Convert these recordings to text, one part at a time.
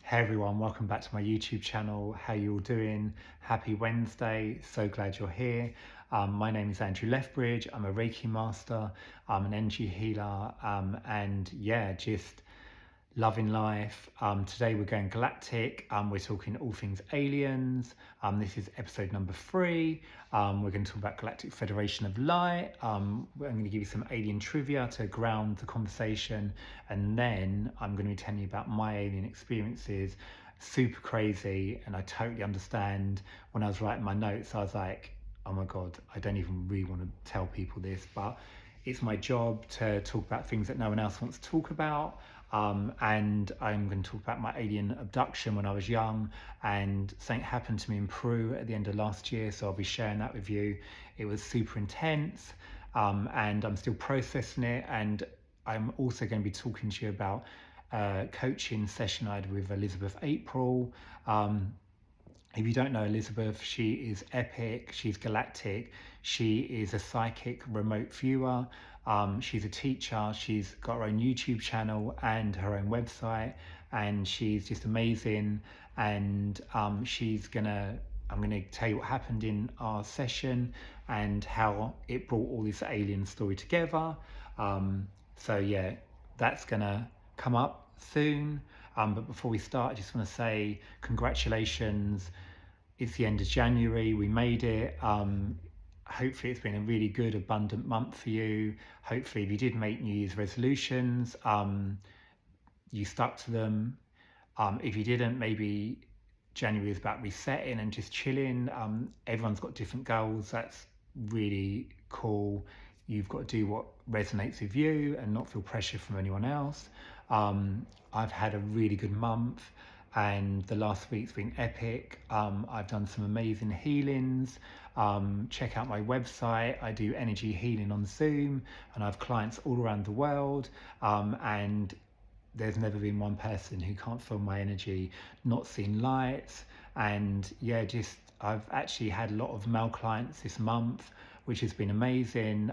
Hey everyone, welcome back to my YouTube channel. How you all doing? Happy Wednesday. So glad you're here. My name is Andrew Lethbridge. I'm a Reiki master. I'm an energy healer, and yeah, just loving life. Today we're going galactic. We're talking all things aliens. This is episode number 3. We're going to talk about Galactic Federation of Light. I'm going to give you some alien trivia to ground the conversation, and then I'm going to be telling you about my alien experiences. Super crazy, and I totally understand. When I was writing my notes, I was like, oh my god, I don't even really want to tell people this, but it's my job to talk about things that no one else wants to talk about. And I'm going to talk about my alien abduction when I was young, and something happened to me in Peru at the end of last year, so I'll be sharing that with you. It was super intense, and I'm still processing it. And I'm also going to be talking to you about a coaching session I had with Elizabeth April. If you don't know Elizabeth, she is epic, she's galactic, she is a psychic remote viewer, she's a teacher, she's got her own YouTube channel and her own website, and she's just amazing. And I'm gonna tell you what happened in our session and how it brought all this alien story together. So yeah, that's gonna come up soon. But before we start, I just want to say congratulations. It's the end of January, we made it. Hopefully it's been a really good, abundant month for you. Hopefully if you did make New Year's resolutions, you stuck to them. If you didn't, maybe January is about resetting and just chilling. Everyone's got different goals. That's really cool. You've got to do what resonates with you and not feel pressure from anyone else. I've had a really good month, and the last week's been epic. I've done some amazing healings. Check out my website. I do energy healing on Zoom, and I have clients all around the world. And there's never been one person who can't feel my energy, not seen lights. And yeah, I've actually had a lot of male clients this month, which has been amazing.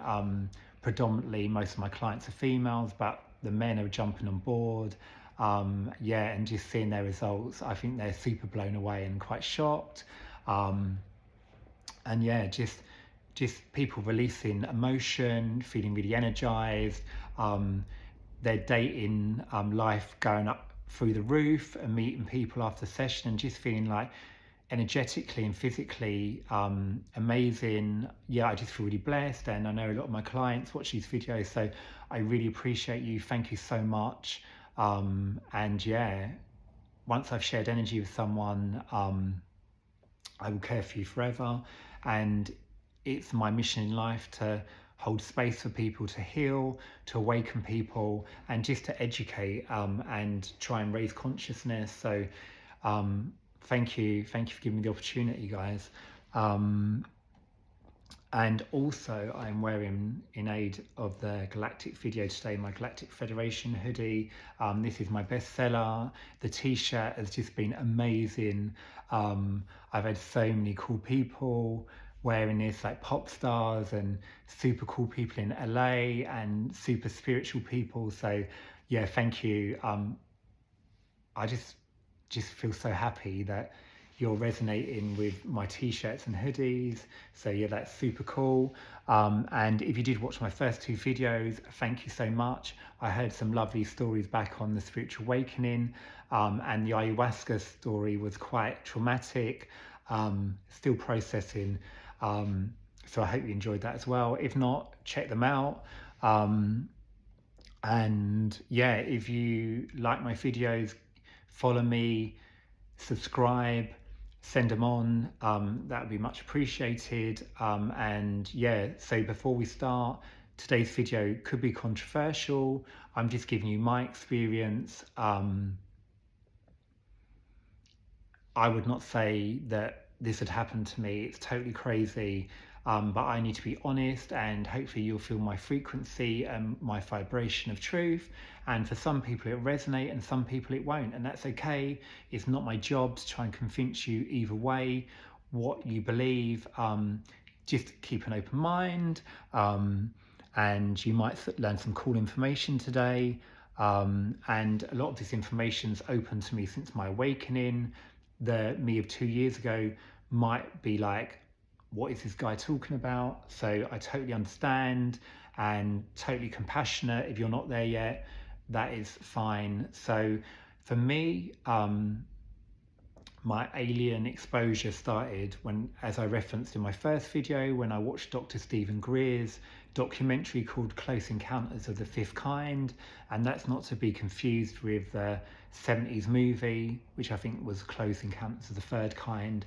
Predominantly, most of my clients are females, but the men are jumping on board. Yeah, and just seeing their results, I think they're super blown away and quite shocked. And yeah, just people releasing emotion, feeling really energized. Their dating life going up through the roof, and meeting people after session and just feeling like energetically and physically amazing. Yeah, I just feel really blessed, and I know a lot of my clients watch these videos, so I really appreciate you. Thank you so much. And yeah, once I've shared energy with someone, I will care for you forever. And it's my mission in life to hold space for people, to heal, to awaken people, and just to educate and try and raise consciousness. So thank you for giving me the opportunity, guys. And also I'm wearing, in aid of the Galactic video today, my Galactic Federation hoodie. This is my bestseller. The t-shirt has just been amazing. I've had so many cool people wearing this, like pop stars and super cool people in LA and super spiritual people. So yeah, thank you. I just feel so happy that you're resonating with my t-shirts and hoodies. So yeah, that's super cool. And if you did watch my first 2 videos, thank you so much. I heard some lovely stories back on the spiritual awakening, and the ayahuasca story was quite traumatic. Still processing. So I hope you enjoyed that as well. If not, check them out. And yeah, if you like my videos, follow me, subscribe, send them on. That would be much appreciated. And yeah, so before we start, today's video could be controversial. I'm just giving you my experience. I would not say that this had happened to me. It's totally crazy. But I need to be honest, and hopefully you'll feel my frequency and my vibration of truth. And for some people it resonate, and some people it won't, and that's okay. It's not my job to try and convince you either way what you believe. Just keep an open mind, and you might learn some cool information today. And a lot of this information's open to me since my awakening. The me of 2 years ago might be like, what is this guy talking about? So I totally understand and totally compassionate. If you're not there yet, that is fine. So for me, my alien exposure started when, as I referenced in my first video, when I watched Dr. Stephen Greer's documentary called Close Encounters of the Fifth Kind. And that's not to be confused with the 70s movie, which I think was Close Encounters of the Third Kind.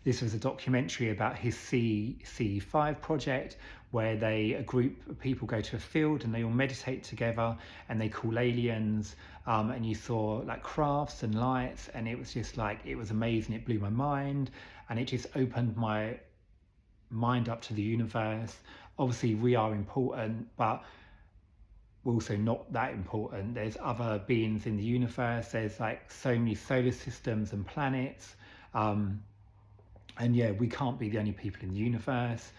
This was a documentary about his CE5 project, where a group of people go to a field and they all meditate together and they call aliens, and you saw like crafts and lights, and it was just like, it was amazing. It blew my mind, and it just opened my mind up to the universe. Obviously we are important, but we're also not that important. There's other beings in the universe. There's like so many solar systems and planets, and yeah, we can't be the only people in the universe.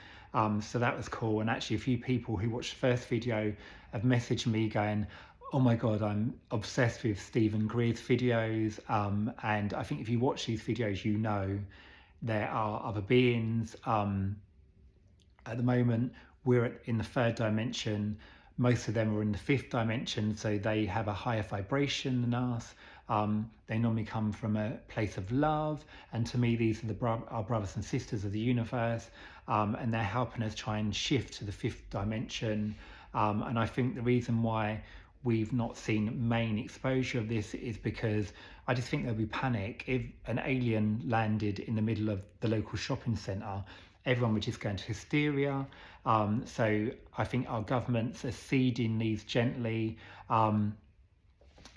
So that was cool. And actually a few people who watched the first video have messaged me going, oh my God, I'm obsessed with Stephen Greer's videos. And I think if you watch these videos, you know there are other beings. At the moment, we're in the third dimension. Most of them are in the fifth dimension, so they have a higher vibration than us. They normally come from a place of love, and to me these are our brothers and sisters of the universe, and they're helping us try and shift to the fifth dimension. And I think the reason why we've not seen main exposure of this is because I just think there'll be panic. If an alien landed in the middle of the local shopping centre, everyone would just go into hysteria. So I think our governments are seeding these gently.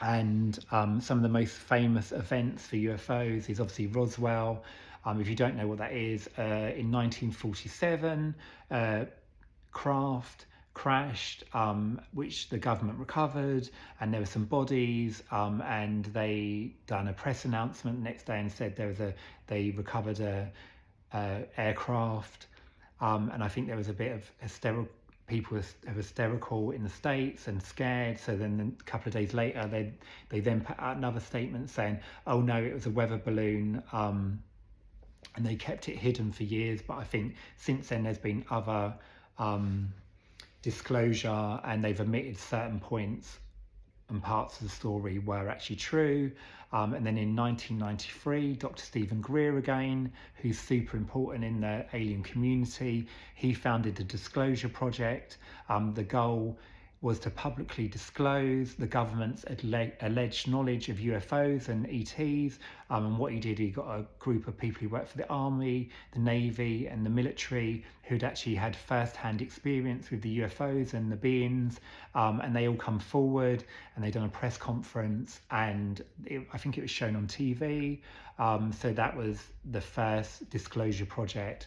And some of the most famous events for UFOs is obviously Roswell. If you don't know what that is, in 1947, craft crashed, which the government recovered, and there were some bodies, and they done a press announcement the next day and said they recovered a aircraft, and I think there was a bit of people were hysterical in the States and scared. So then a couple of days later, they then put out another statement saying, oh no, it was a weather balloon, and they kept it hidden for years. But I think since then there's been other disclosure, and they've omitted certain points and parts of the story were actually true. And then in 1993, Dr. Stephen Greer again, who's super important in the alien community, he founded the Disclosure Project. The goal was to publicly disclose the government's alleged knowledge of UFOs and ETs. And what he did, he got a group of people who worked for the army, the navy and the military, who'd actually had first-hand experience with the UFOs and the beings, and they all come forward and they done a press conference, and I think it was shown on TV. So that was the first Disclosure Project,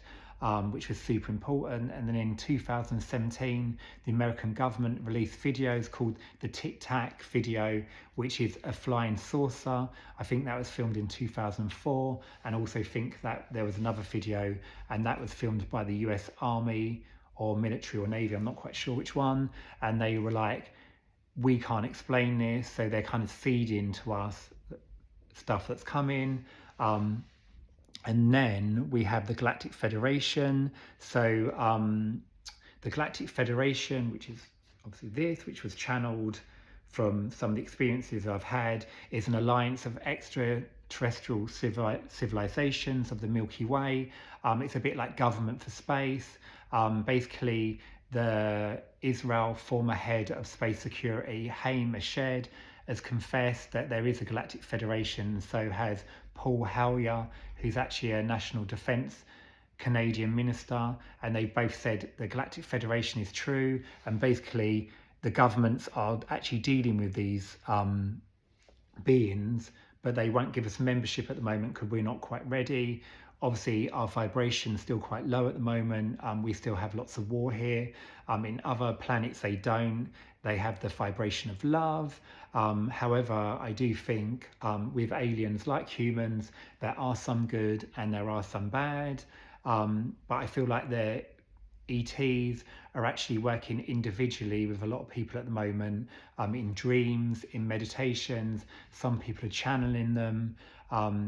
which was super important. And then in 2017, the American government released videos called the Tic Tac video, which is a flying saucer. I think that was filmed in 2004, and also think that there was another video, and that was filmed by the US Army or military or Navy, I'm not quite sure which one, and they were like, we can't explain this, so they're kind of feeding to us stuff that's coming. And then we have the Galactic Federation. So the Galactic Federation, which is obviously this, which was channeled from some of the experiences I've had, is an alliance of extraterrestrial civilizations of the Milky Way. It's a bit like government for space. Basically, the Israel former head of space security, Haim Eshed, has confessed that there is a Galactic Federation. So has Paul Hellyer, who's actually a national defense Canadian minister, and they both said the Galactic Federation is true, and basically the governments are actually dealing with these beings, but they won't give us membership at the moment because we're not quite ready. Obviously our vibration is still quite low at the moment. We still have lots of war here. In other planets they don't. They have the vibration of love. However, I do think with aliens, like humans, there are some good and there are some bad. But I feel like ETs are actually working individually with a lot of people at the moment, in dreams, in meditations. Some people are channeling them.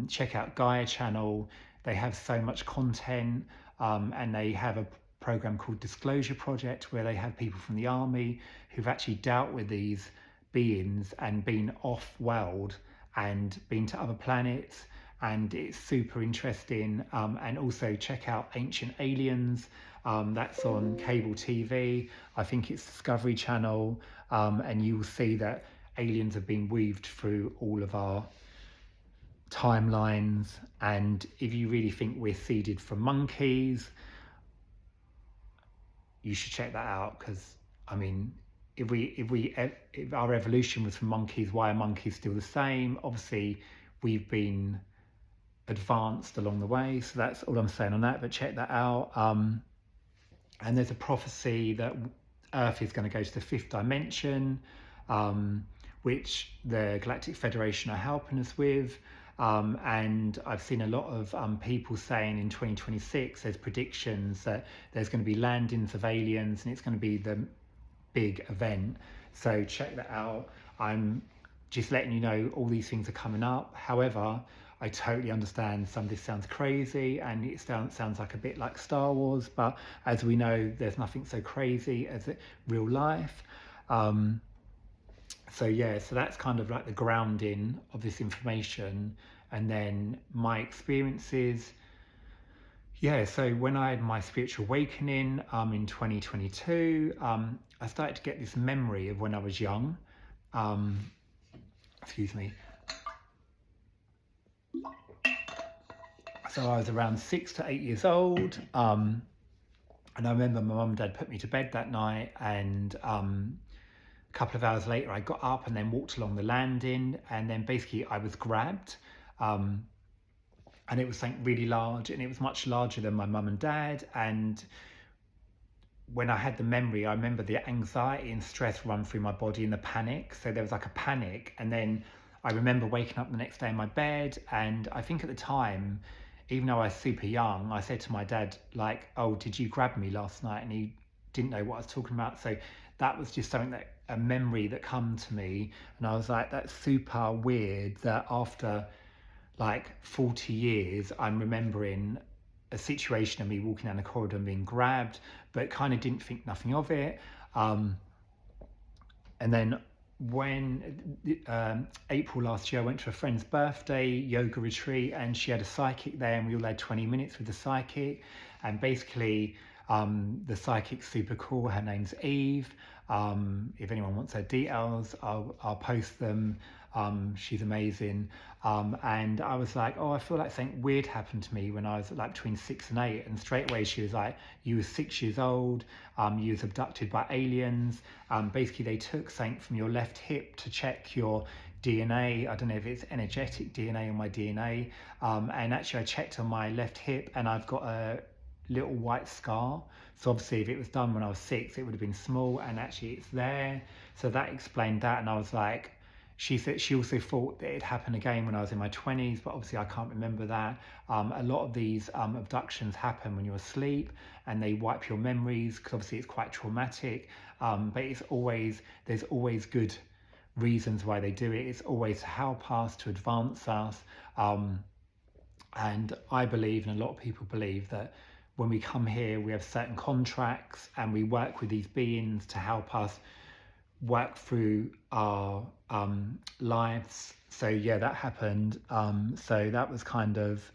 Check out Gaia channel. They have so much content, and they have a program called Disclosure Project, where they have people from the army who've actually dealt with these beings and been off-world and been to other planets, and it's super interesting. And also check out Ancient Aliens. That's on cable TV. I think it's Discovery Channel, and you will see that aliens have been weaved through all of our timelines. And if you really think we're seeded from monkeys, you should check that out, because I mean, if our evolution was from monkeys, why are monkeys still the same? Obviously, we've been advanced along the way, so that's all I'm saying on that. But check that out. And there's a prophecy that Earth is going to go to the 5th dimension, which the Galactic Federation are helping us with. And I've seen a lot of people saying in 2026 there's predictions that there's going to be landings of aliens, and it's going to be the big event. So check that out. I'm just letting you know all these things are coming up. However, I totally understand some of this sounds crazy, and it sounds like a bit like Star Wars, but as we know, there's nothing so crazy as real life. So yeah, so that's kind of like the grounding of this information. And then my experiences. Yeah, so when I had my spiritual awakening in 2022, I started to get this memory of when I was young. Excuse me. So I was around 6 to 8 years old, and I remember my mum and dad put me to bed that night, and a couple of hours later I got up and then walked along the landing, and then basically I was grabbed, and it was something really large, and it was much larger than my mum and dad. And when I had the memory, I remember the anxiety and stress run through my body and the panic. So there was like a panic, and then I remember waking up the next day in my bed, and I think at the time, even though I was super young, I said to my dad, like, oh, did you grab me last night? And he didn't know what I was talking about. So that was just something that, a memory that come to me. And I was like, that's super weird that after like 40 years, I'm remembering a situation of me walking down the corridor and being grabbed, but kind of didn't think nothing of it. And then when April last year, I went to a friend's birthday yoga retreat, and she had a psychic there, and we all had 20 minutes with the psychic. And basically the psychic's super cool. Her name's Eve. If anyone wants her details, I'll post them. She's amazing. And I was like, oh, I feel like something weird happened to me when I was like between 6 and 8. And straight away she was like, you were 6 years old, you was abducted by aliens. Basically they took something from your left hip to check your DNA. I don't know if it's energetic DNA or my DNA. And actually I checked on my left hip, and I've got a little white scar. So obviously if it was done when I was 6, it would have been small, and actually it's there. So that explained that. And I was like, she said she also thought that it happened again when I was in my 20s, but obviously I can't remember that. A lot of these abductions happen when you're asleep, and they wipe your memories, because obviously it's quite traumatic. But there's always good reasons why they do it. It's always to help us, to advance us. And I believe, and a lot of people believe, that when we come here, we have certain contracts, and we work with these beings to help us work through our lives. So yeah, that happened. So that was kind of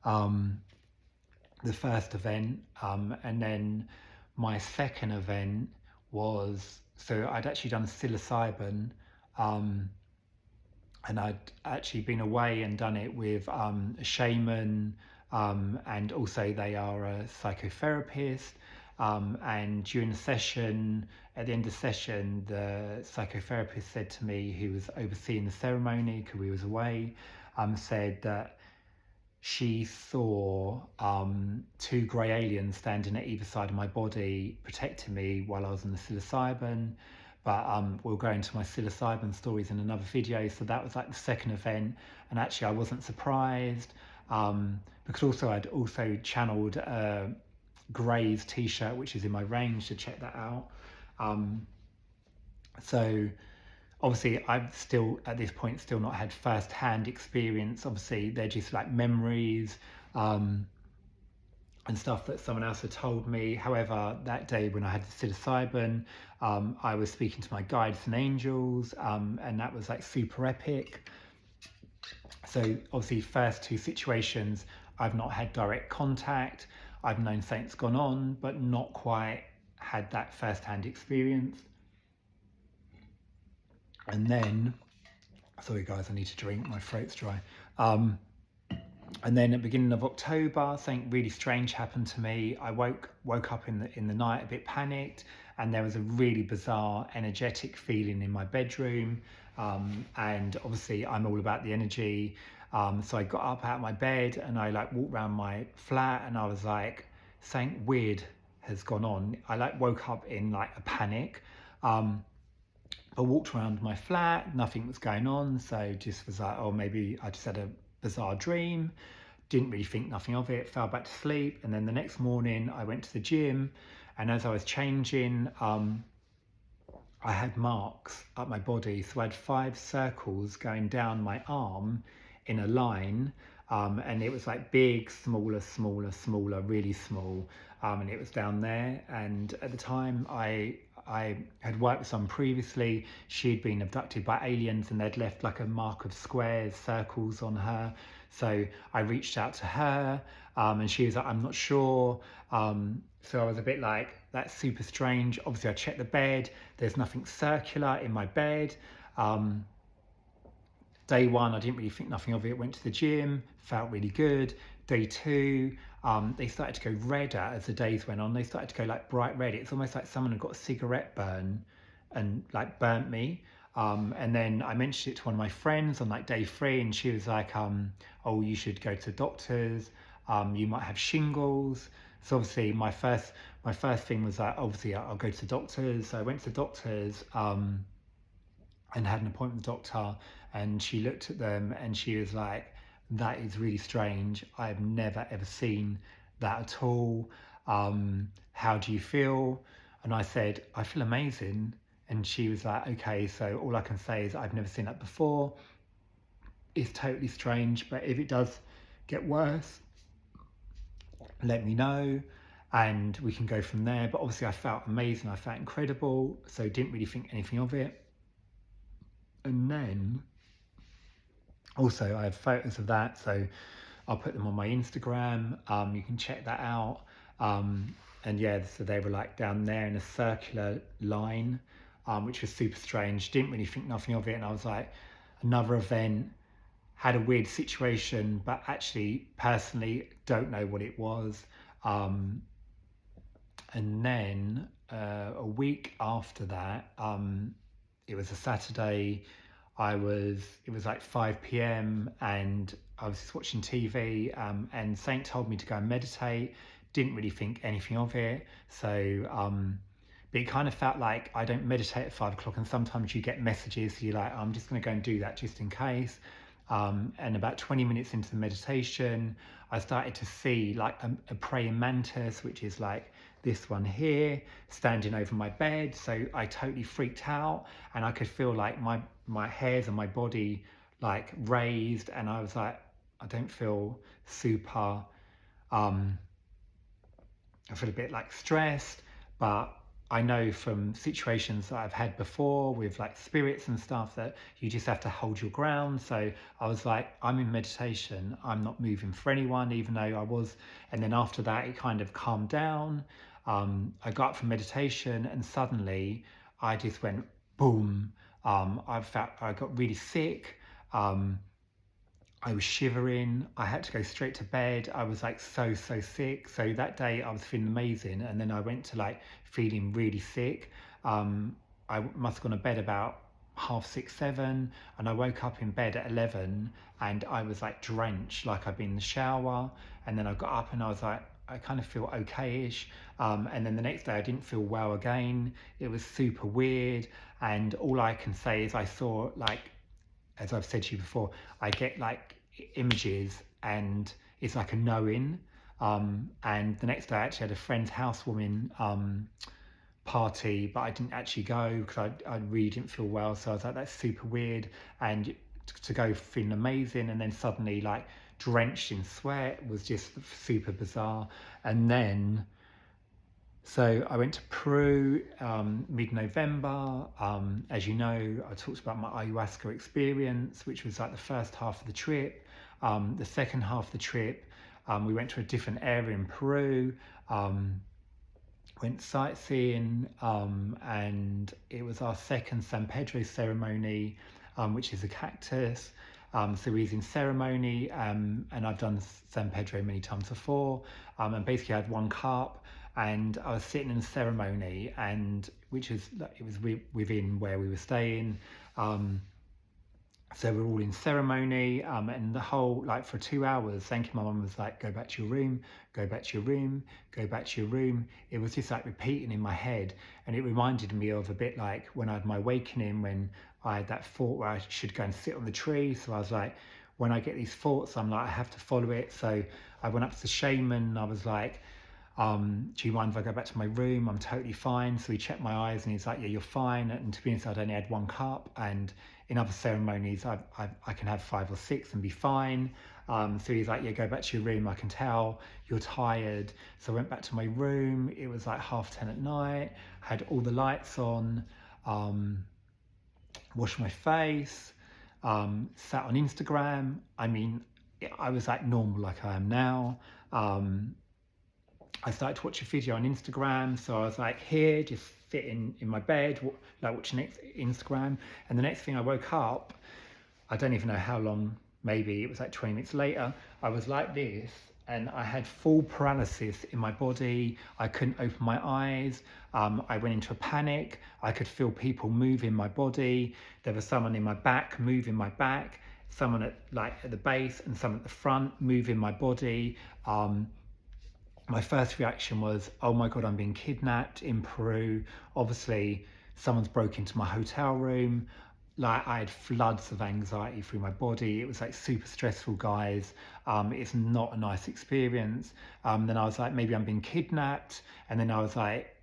the first event. And then my second event was, so I'd actually done psilocybin, and I'd actually been away and done it with a shaman, and also they are a psychotherapist. And during the session, at the end of the session, the psychotherapist said to me, who was overseeing the ceremony because we was away, said that she saw 2 grey aliens standing at either side of my body, protecting me while I was on the psilocybin. But we'll go into my psilocybin stories in another video. So that was like the second event, and actually I wasn't surprised, because also I'd also channeled Gray's t-shirt, which is in my range, to check that out. So obviously I've still at this point still not had first-hand experience. Obviously they're just like memories and stuff that someone else had told me. However, that day when I had the psilocybin, I was speaking to my guides and angels, and that was like super epic. So obviously first two situations, I've not had direct contact. I've known something's gone on, but not quite had that first-hand experience. And then, sorry guys, I need to drink, my throat's dry. And then at the beginning of October, something really strange happened to me. I woke up in the night a bit panicked, and there was a really bizarre energetic feeling in my bedroom. And obviously I'm all about the energy. So I got up out of my bed and I like walked around my flat, and I was like, something weird has gone on. I like woke up in like a panic. I walked around my flat, nothing was going on. So just was like, oh, maybe I just had a bizarre dream. Didn't really think nothing of it, fell back to sleep. And then the next morning I went to the gym, and as I was changing, I had marks up my body. So I had 5 circles going down my arm in a line, and it was like big, smaller, smaller, smaller, really small, and it was down there. And at the time I had worked with someone previously. She'd been abducted by aliens, and they'd left like a mark of squares, circles on her. So I reached out to her, and she was like, I'm not sure. So I was a bit like, that's super strange. Obviously I checked the bed, there's nothing circular in my bed. Day 1, I didn't really think nothing of it, went to the gym, felt really good. Day 2, they started to go redder as the days went on. They started to go like bright red. It's almost like someone had got a cigarette burn and like burnt me. And then I mentioned it to one of my friends on like day 3, and she was like, oh, you should go to the doctors. You might have shingles. So obviously my first thing was like, obviously I'll go to the doctors. So I went to the doctors, and had an appointment with the doctor, and she looked at them and she was like, that is really strange. I've never ever seen that at all. How do you feel? And I said, I feel amazing. And she was like, okay, so all I can say is I've never seen that before. It's totally strange, but if it does get worse, let me know and we can go from there. But obviously I felt amazing, I felt incredible, so didn't really think anything of it. And then also I have photos of that, so I'll put them on my Instagram. You can check that out. And yeah, so they were like down there in a circular line, which was super strange. Didn't really think nothing of it. And I was like, another event, had a weird situation, but actually personally don't know what it was. And then a week after that, it was a Saturday. It was like 5 p.m. and I was just watching TV, and Saint told me to go and meditate. Didn't really think anything of it. So, but it kind of felt like I don't meditate at 5 o'clock, and sometimes you get messages, so you're like, I'm just going to go and do that just in case. And about 20 minutes into the meditation, I started to see like a praying mantis, which is like this one here, standing over my bed. So I totally freaked out, and I could feel like my hairs on my body like raised, and I was like, I don't feel super, I feel a bit like stressed, but I know from situations that I've had before with like spirits and stuff that you just have to hold your ground. So I was like, I'm in meditation, I'm not moving for anyone, even though I was. And then after that, it kind of calmed down. I got up from meditation, and suddenly I just went boom. I got really sick. I was shivering. I had to go straight to bed. I was like so sick. So that day I was feeling amazing, and then I went to like feeling really sick. I must have gone to bed about 6:30, 7, and I woke up in bed at 11, and I was like drenched, like I'd been in the shower. And then I got up and I was like, I kind of feel okay-ish. And then the next day I didn't feel well again. It was super weird, and all I can say is I saw, like, as I've said to you before, I get like images and it's like a knowing. And the next day I actually had a friend's housewarming party, but I didn't actually go because I really didn't feel well. So I was like, that's super weird. And to go feeling amazing and then suddenly like drenched in sweat was just super bizarre. And then so I went to Peru mid-November. As you know, I talked about my ayahuasca experience, which was like the first half of the trip. The second half of the trip, we went to a different area in Peru, went sightseeing, and it was our second San Pedro ceremony, which is a cactus. So we was in ceremony, and I've done San Pedro many times before, and basically I had one cup, and I was sitting in a ceremony, and which is it was within where we were staying. So we're all in ceremony, and the whole like for 2 hours. Thank you, my mum was like, "Go back to your room, go back to your room, go back to your room." It was just like repeating in my head, and it reminded me of a bit like when I had my awakening, when I had that thought where I should go and sit on the tree. So I was like, when I get these thoughts, I'm like, I have to follow it. So I went up to the shaman, and I was like, do you mind if I go back to my room? I'm totally fine. So he checked my eyes and he's like, yeah, you're fine. And to be honest, I'd only had one cup, and in other ceremonies I can have 5 or 6 and be fine. So he's like, yeah, go back to your room. I can tell you're tired. So I went back to my room. It was like 10:30 at night, had all the lights on, washed my face, sat on Instagram. I mean, I was like normal like I am now. I started to watch a video on Instagram. So I was like here, just sitting in my bed, like watching Instagram. And the next thing I woke up, I don't even know how long, maybe it was like 20 minutes later, I was like this, and I had full paralysis in my body. I couldn't open my eyes. I went into a panic. I could feel people move in my body. There was someone in my back moving my back, someone at the base, and someone at the front moving my body. My first reaction was, oh my God, I'm being kidnapped in Peru. Obviously, someone's broke into my hotel room. Like, I had floods of anxiety through my body. It was like super stressful, guys. It's not a nice experience. Then I was like, maybe I'm being kidnapped. And then I was like,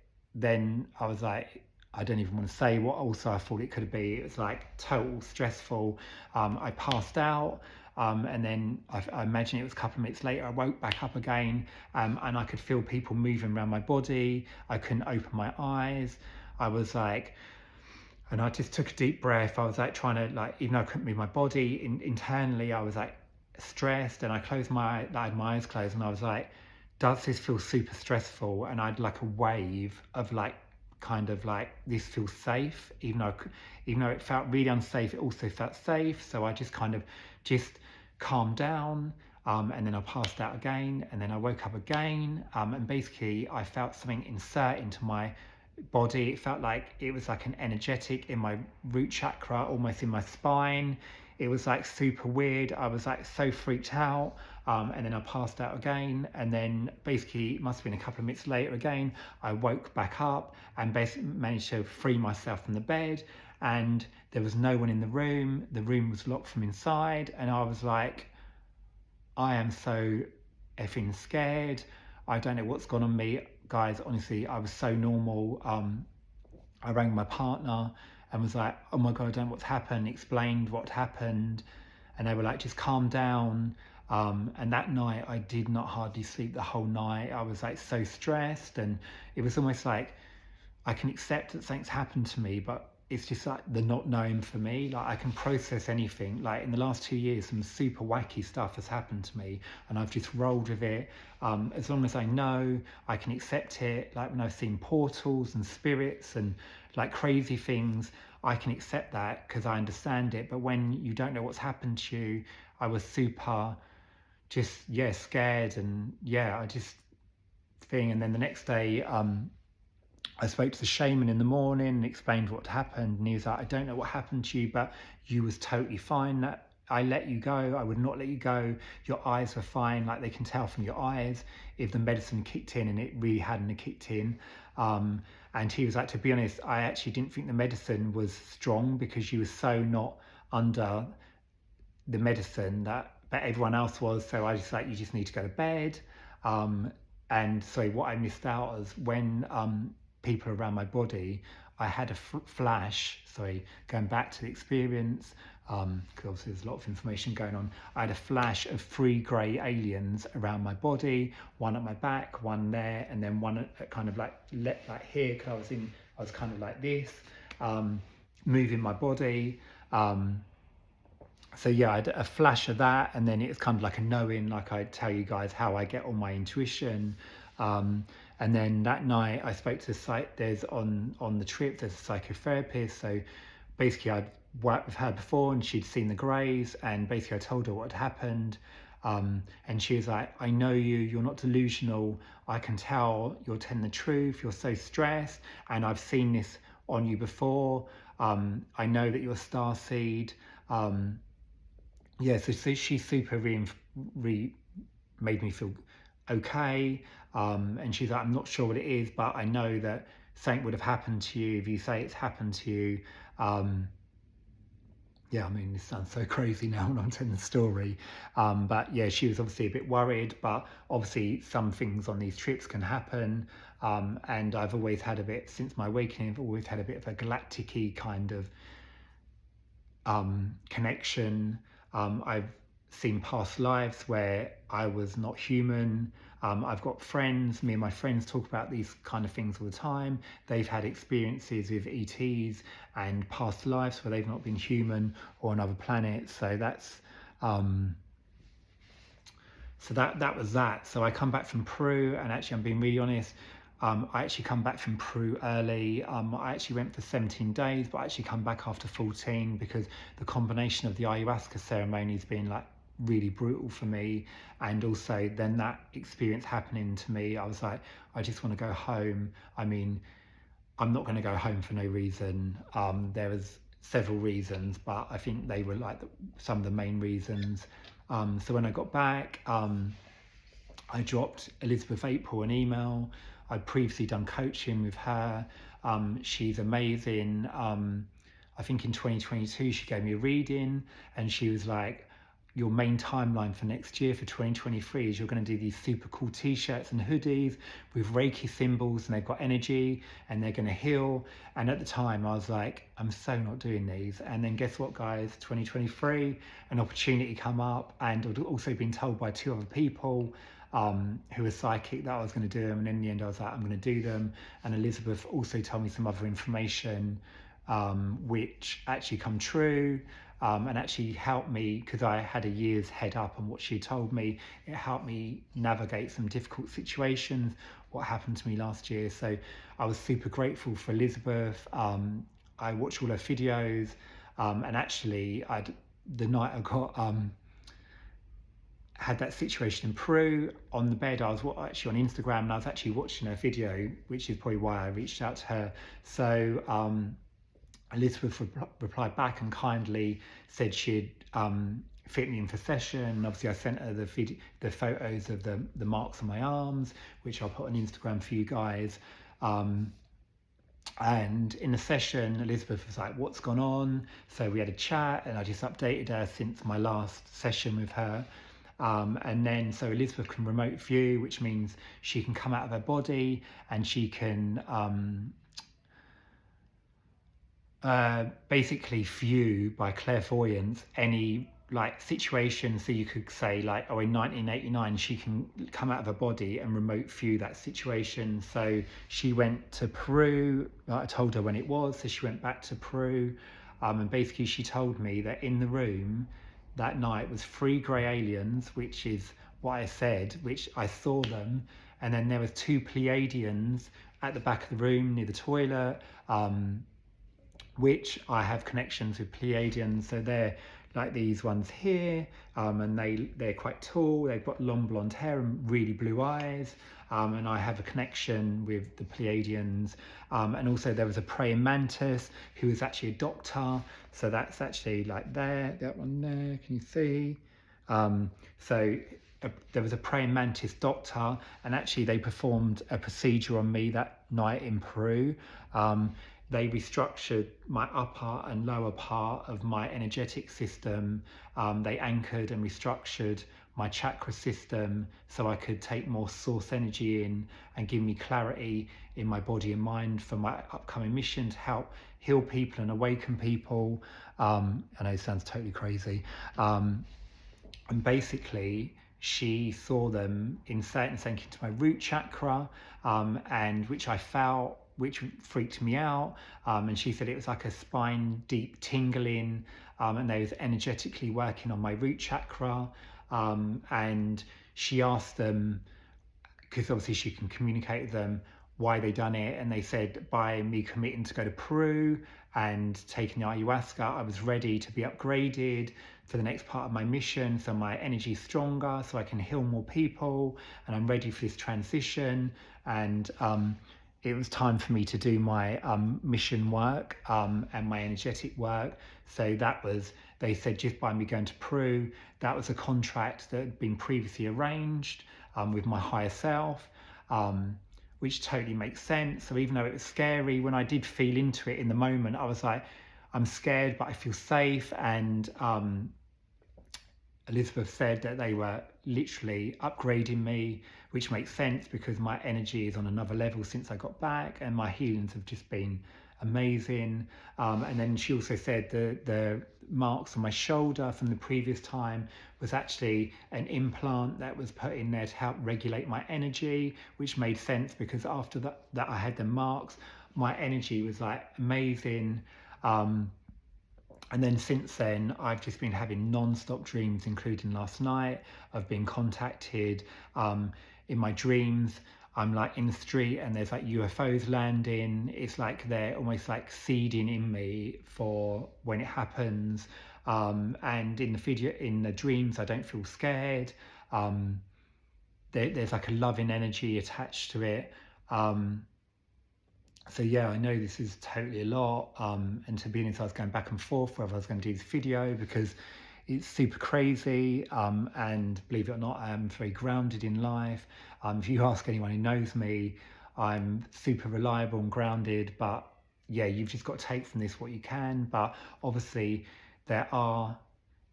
I don't even want to say what also I thought it could be. It was like total stressful. I passed out. And then I imagine it was a couple of minutes later, I woke back up again, and I could feel people moving around my body. I couldn't open my eyes. I was like, and I just took a deep breath. I was like trying to even though I couldn't move my body, internally I was like stressed, and I closed I had my eyes closed, and I was like, does this feel super stressful? And I had like a wave of kind of this feels safe, even though it felt really unsafe, it also felt safe. So I just kind of calmed down, and then I passed out again, and then I woke up again, and basically I felt something insert into my body. It felt like it was like an energetic in my root chakra, almost in my spine. It was like super weird. I was like so freaked out, and then I passed out again, and then basically it must have been a couple of minutes later again, I woke back up and basically managed to free myself from the bed, and there was no one in the room. The room was locked from inside, and I was like, I am so effing scared. I don't know what's gone on me, guys. Honestly, I was so normal. I rang my partner and was like, oh my God, I don't know what's happened, explained what happened. And they were like, just calm down. And that night I did not hardly sleep the whole night. I was like so stressed, and it was almost like I can accept that something's happened to me, but it's just like the not knowing for me. Like, I can process anything. Like, in the last 2 years, some super wacky stuff has happened to me, and I've just rolled with it. As long as I know, I can accept it. Like, when I've seen portals and spirits and like crazy things, I can accept that because I understand it. But when you don't know what's happened to you, I was super scared, and I just thing. And then the next day, I spoke to the shaman in the morning and explained what happened, and he was like, I don't know what happened to you, but you was totally fine. That I let you go. I would not let you go. Your eyes were fine. Like, they can tell from your eyes if the medicine kicked in, and it really hadn't kicked in. And he was like, to be honest, I actually didn't think the medicine was strong because you were so not under the medicine but everyone else was. So I just like, you just need to go to bed. And so what I missed out is when people around my body, I had a flash, going back to the experience, because obviously there's a lot of information going on. I had a flash of 3 grey aliens around my body, one at my back, one there, and then one at kind of like here, because I was kind of like this, moving my body. So yeah, I had a flash of that, and then it's kind of like a knowing, like I tell you guys how I get all my intuition. And then that night I spoke to there's on the trip, there's a psychotherapist. So basically I'd worked with her before and she'd seen the greys, and basically I told her what had happened. And she was like, I know you're not delusional. I can tell you're telling the truth. You're so stressed, and I've seen this on you before. I know that you're a starseed. Yeah, so she super made me feel okay. And she's like, I'm not sure what it is, but I know that something would have happened to you if you say it's happened to you. Yeah, I mean, this sounds so crazy now when I'm telling the story. But yeah, she was obviously a bit worried, but obviously some things on these trips can happen. And I've always had a bit, since my awakening, I've always had a bit of a galactic-y kind of connection. I've seen past lives where I was not human. I've got friends, me and my friends talk about these kind of things all the time. They've had experiences with ETs and past lives where they've not been human or on other planets. So that's that was that. So I come back from Peru, and actually I'm being really honest, I actually come back from Peru early. I actually went for 17 days, but I actually come back after 14 because the combination of the ayahuasca ceremonies being like really brutal for me, and also then that experience happening to me, I was like, I just want to go home. I mean, I'm not going to go home for no reason. There was several reasons, but I think they were like some of the main reasons. So when I got back, I dropped Elizabeth April an email. I'd previously done coaching with her. She's amazing. I think in 2022 she gave me a reading, and she was like, your main timeline for next year, for 2023, is you're going to do these super cool t-shirts and hoodies with Reiki symbols, and they've got energy and they're going to heal. And at the time I was like, I'm so not doing these. And then guess what, guys, 2023, an opportunity come up, and I'd also been told by 2 other people who were psychic that I was going to do them, and in the end I was like, I'm going to do them. And Elizabeth also told me some other information which actually come true, and actually helped me, because I had a year's head up on what she told me. It helped me navigate some difficult situations, what happened to me last year. So I was super grateful for Elizabeth. I watched all her videos, and actually the night I got had that situation in Peru, on the bed, I was actually on Instagram, and I was actually watching her video, which is probably why I reached out to her. So Elizabeth replied back and kindly said she'd fit me in for session. And obviously I sent her the photos of the marks on my arms, which I'll put on Instagram for you guys. And in the session, Elizabeth was like, what's gone on? So we had a chat, and I just updated her since my last session with her. And then so Elizabeth can remote view, which means she can come out of her body, and she can basically view by clairvoyance any like situation. So you could say like, oh, in 1989 she can come out of her body and remote view that situation. So she went to Peru. I told her when it was, so she went back to Peru, and basically she told me that in the room that night was 3 grey aliens, which is what I said, which I saw them. And then there was 2 Pleiadians at the back of the room near the toilet, which I have connections with Pleiadians. So they're like these ones here, and they're quite tall, they've got long blonde hair and really blue eyes, and I have a connection with the Pleiadians. And also there was a praying mantis who is actually a doctor, so that's actually like there, that one there, can you see? There was a praying mantis doctor, and actually they performed a procedure on me that night in Peru. They restructured my upper and lower part of my energetic system. They anchored and restructured my chakra system so I could take more source energy in and give me clarity in my body and mind for my upcoming mission to help heal people and awaken people. I know it sounds totally crazy. And basically, she saw them inserting something into my root chakra, and which I felt, which freaked me out. And she said it was like a spine deep tingling, and they was energetically working on my root chakra. And she asked them, because obviously she can communicate with them, why they done it, and they said by me committing to go to Peru and taking the ayahuasca, I was ready to be upgraded for the next part of my mission, so my energy is stronger, so I can heal more people, and I'm ready for this transition. And it was time for me to do my mission work and my energetic work. So that was, they said, just by me going to Peru, that was a contract that had been previously arranged with my higher self, which totally makes sense. So even though it was scary, when I did feel into it in the moment, I was like, I'm scared, but I feel safe. And Elizabeth said that they were literally upgrading me, which makes sense because my energy is on another level since I got back, and my healings have just been amazing. And then she also said the marks on my shoulder from the previous time was actually an implant that was put in there to help regulate my energy, which made sense because after that I had the marks, my energy was like amazing. And then since then, I've just been having non-stop dreams, including last night. I've been contacted in my dreams. I'm like in the street and there's like UFOs landing. It's like they're almost like seeding in me for when it happens. And in the dreams, I don't feel scared. There's like a loving energy attached to it. So yeah, I know this is totally a lot, and to be honest, I was going back and forth whether I was going to do this video because it's super crazy, and believe it or not, I am very grounded in life. If you ask anyone who knows me, I'm super reliable and grounded, but yeah, you've just got to take from this what you can. But obviously there are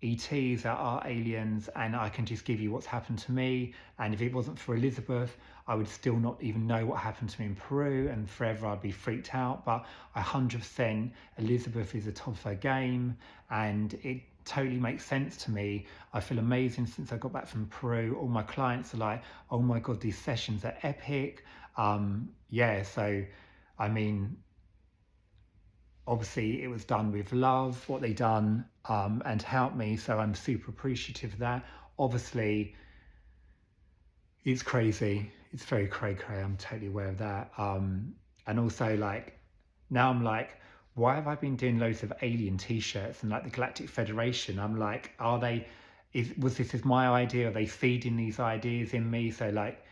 ETs, there are aliens, and I can just give you what's happened to me. And if it wasn't for Elizabeth, I would still not even know what happened to me in Peru, and forever I'd be freaked out. But 100% Elizabeth is the top of her game, and it totally makes sense to me. I feel amazing since I got back from Peru. All my clients are like, oh my God, these sessions are epic. Yeah, so I mean, obviously it was done with love, what they done, and helped me, so I'm super appreciative of that. Obviously it's crazy, it's very cray, I'm totally aware of that. And also, like, now I'm like, why have I been doing loads of alien t-shirts and like the Galactic Federation? I'm like, was this my idea? Are they feeding these ideas in me? So like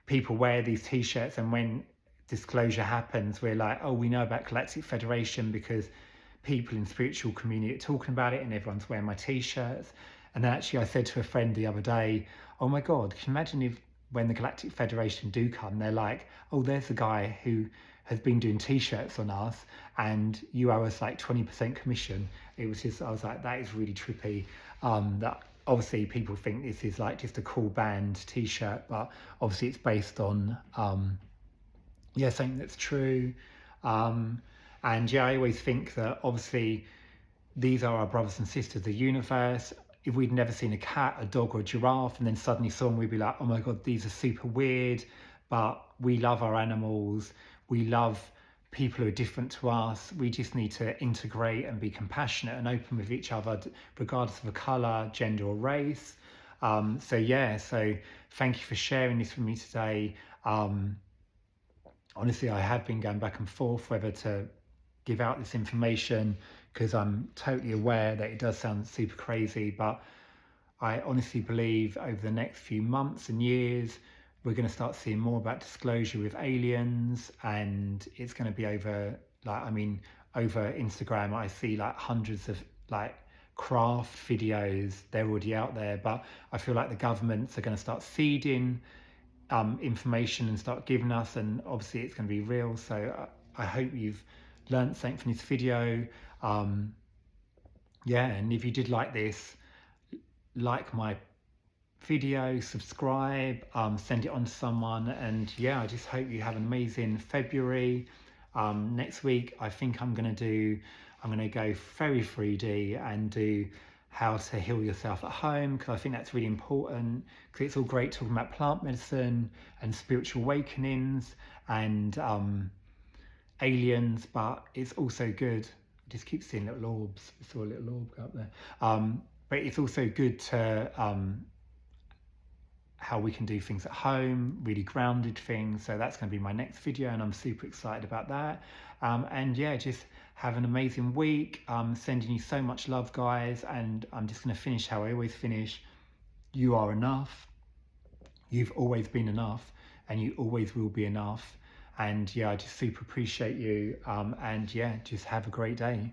people wear these t-shirts, and when disclosure happens, we're like, oh, we know about Galactic Federation because people in spiritual community are talking about it and everyone's wearing my t-shirts. And then actually I said to a friend the other day, oh my God, can you imagine if when the Galactic Federation do come, they're like, oh, there's a guy who has been doing t-shirts on us and you owe us like 20% commission. It was just, I was like, that is really trippy. That obviously people think this is like just a cool band t-shirt, but obviously it's based on yeah, something that's true. And yeah, I always think that obviously these are our brothers and sisters of the universe. If we'd never seen a cat, a dog or a giraffe and then suddenly saw them, we'd be like, oh my God, these are super weird. But we love our animals. We love people who are different to us. We just need to integrate and be compassionate and open with each other, regardless of a color, gender or race. So yeah, so thank you for sharing this with me today. Honestly, I have been going back and forth whether to give out this information because I'm totally aware that it does sound super crazy, but I honestly believe over the next few months and years, we're going to start seeing more about disclosure with aliens, and it's going to be over, like, I mean, over Instagram, I see like hundreds of like craft videos, they're already out there, but I feel like the governments are going to start feeding information and start giving us, and obviously it's going to be real. So I hope you've learned something from this video. Yeah, and if you did like this, like my video, subscribe, send it on to someone, and yeah, I just hope you have an amazing February. Next week I think I'm going to go very 3D and do how to heal yourself at home, because I think that's really important, because it's all great talking about plant medicine and spiritual awakenings and aliens, but it's also good. I just keep seeing little orbs. I saw a little orb up there. But it's also good to how we can do things at home, really grounded things. So that's going to be my next video, and I'm super excited about that. And yeah, just have an amazing week. Sending you so much love, guys, and I'm just going to finish how I always finish. You are enough. You've always been enough, and you always will be enough. And yeah, I just super appreciate you. And yeah, just have a great day.